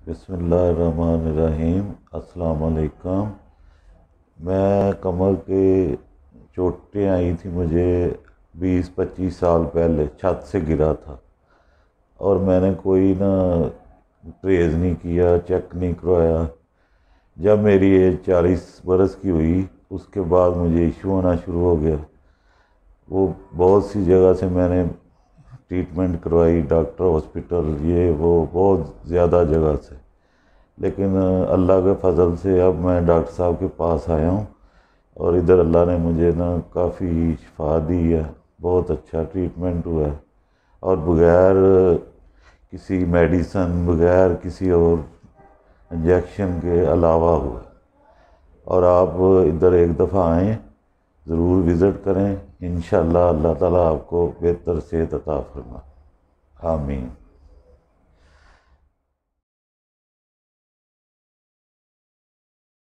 बिस्मिल्लाहिर्रहमानिर्रहीम। अस्सलाम वालेकुम। मैं कमर के चोटें आई थी मुझे 20-25 साल पहले, छत से गिरा था और मैंने कोई ना परहेज़ नहीं किया, चेक नहीं करवाया। जब मेरी एज 40 बरस की हुई उसके बाद मुझे इशू होना शुरू हो गया। वो बहुत सी जगह से मैंने ट्रीटमेंट करवाई, डॉक्टर, हॉस्पिटल, ये वो बहुत ज़्यादा जगह से, लेकिन अल्लाह के फ़ज़ल से अब मैं डॉक्टर साहब के पास आया हूँ और इधर अल्लाह ने मुझे ना काफ़ी शिफा दी है। बहुत अच्छा ट्रीटमेंट हुआ है और बग़ैर किसी मेडिसन, बग़ैर किसी और इंजेक्शन के अलावा हुआ है। और आप इधर एक दफ़ा आएँ, ज़रूर विज़िट करें। इंशाअल्लाह अल्लाह ताला आपको बेहतर सेहत अता फरमाए। आमीन।